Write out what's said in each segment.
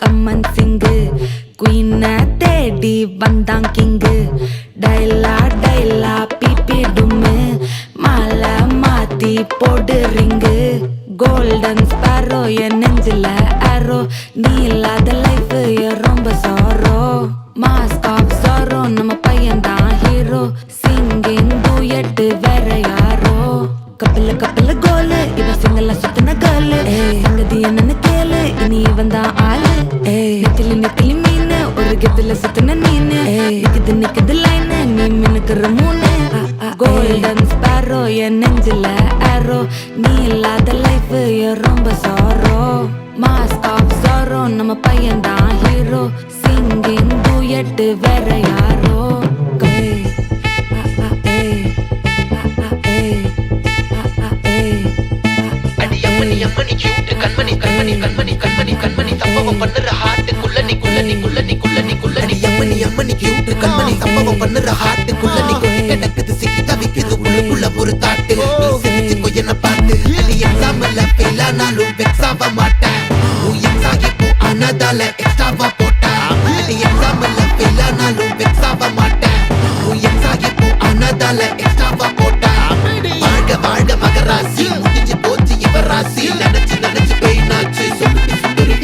கம்மன் சிங்கு குயின தேடி வந்தான் king டைலா டைலா BP டும்மு மாலை மாத்தி போடு ரிங்கு கோல்டன் ஸ்பாரோ என் நெஞ்சில ஆரோ நீ இல்லாத லைஃப் ரொம்ப சாரோ மாஸ்க் ஆஃப் சாரோ நம்ம பையன் தான் ஹீரோ சிங்கிங் டூயட் வேற யாரோ கப்பல கோலு இவ சிங்கல்ல சுத்தின கேளு சங்கதி என்னன்னு கேளு இனி இவன் தான் ஆளு நெத்திலி மீனு ஒரு கெத்துல சுத்தின நீனு நிக்குது லைனு நீ மினுக்குற மூணு கோல்டன் ஸ்பாரோ என் நெஞ்சில ஆரோ நீ இல்லாத லைஃப் ரொம்ப சாரோ மாஸ்க் ஆஃப் சாரோ நம்ம பையன் தான் ஹீரோ சிங்கிங் டூயட் வேற யாரோ அம்மனி கியூட் கண்மணி கண்மணி கண்மணி கண்மணி கண்மணி சம்பவம் பண்ணுற ஹார்ட்டுக்குள்ள நீ அம்மனி கியூட் கண்மணி சம்பவம் பண்ணுற ஹார்ட்டுக்குள்ள நீ கிடக்குது சிக்கி தவிக்குது உள்ளுக்குள்ள ஒரு தாட்டு நீ சிரிச்சுக்கோ என்ன பார்த்து நீ எக்ஸாம்ல ஃபெயில் ஆனாலும் வெக்ஸ் ஆக மாட்டேன் உன் எக்ஸ் ஆகி போ ஆனதால எக்ஸ்ட்ராவா போட்டா நீ எக்ஸாம்ல ஃபெயில் ஆனாலும் வெக்ஸ் ஆக மாட்டேன் உன் எக்ஸ் ஆகி போ ஆனதால எக்ஸ்ட்ராவா போட்டா வாழ்க வாழ்க மகராசி முடிஞ்சு போச்சு இவ ராசி நினைச்சு பெயினாச்சு சொல்லிட்டு சுந்தரி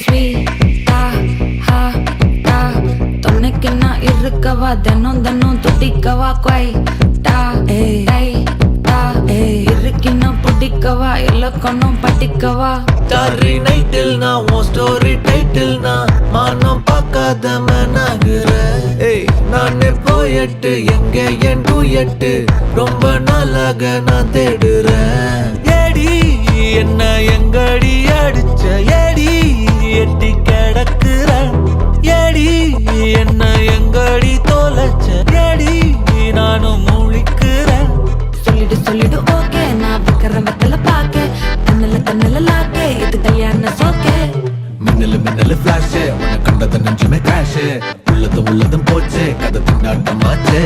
ஸ்வீட்டா ஹாட்டா துணைக்கு நான் இருக்கவா தினம் துடிக்கவா குவைட்டா டைட்டா இருக்கினும் பிடிக்கவா இலக்கணும் படிக்கவா ஸ்டாரி நைட்டில் நான் உன் ஸ்டோரி டைட்டில் நான் மானம் பார்க்காத மேனாகிற நான் போயட்டு எங்க என் டூயட்டு ரொம்ப நாளாக நான் தேடுறேன் ஏடி என்ன எங்கடி அடிச்ச ஏடி எட்டி கிடக்குற ஏடி என்ன எங்கடி தோலைச்ச ஏடி நானும் முழிக்கிறேன் சொல்லிடு ஓகே நான் வைக்கிற வெத்தல பாக்க தன்னல லாக்கே இது கல்யாண சோக்கே மின்னலு ஃபிளாஷ் உன்னை கண்டத நெஞ்சுமே கிராஷ் உள்ளதும் போச்சு கதை திண்டாட்டமாச்சு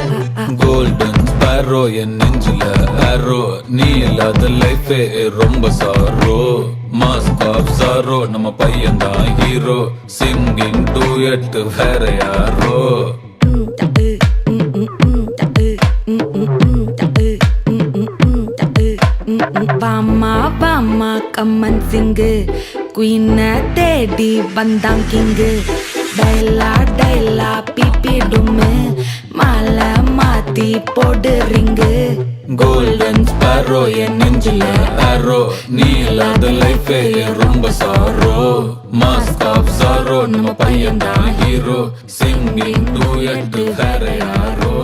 கோல்டன் ஸ்பாரோ என் நெஞ்சில ஆரோ நீ இல்லாத லைஃபே ரொம்ப சாரோ மாஸ்க் ஆஃப் சாரோ நம்ம பையன் தான் ஹீரோ சிங்கிங் டூயட் வேற யாரோ வாமா கம்மன் சிங்கு குயின தேடி வந்தான் கிங்கு டைலா பிபி டும்மு மாலை மாத்தி போடு ரிங்கு கோல்டன் ஸ்பாரோ என் நெஞ்சில ஆரோ நீ இல்லாத லைஃபே ரொம்ப சாரோ மாஸ்க் ஆஃப் சாரோ நம்ம பையன் தான் ஹீரோ சிங்கிங் டூயட் வேற யாரோ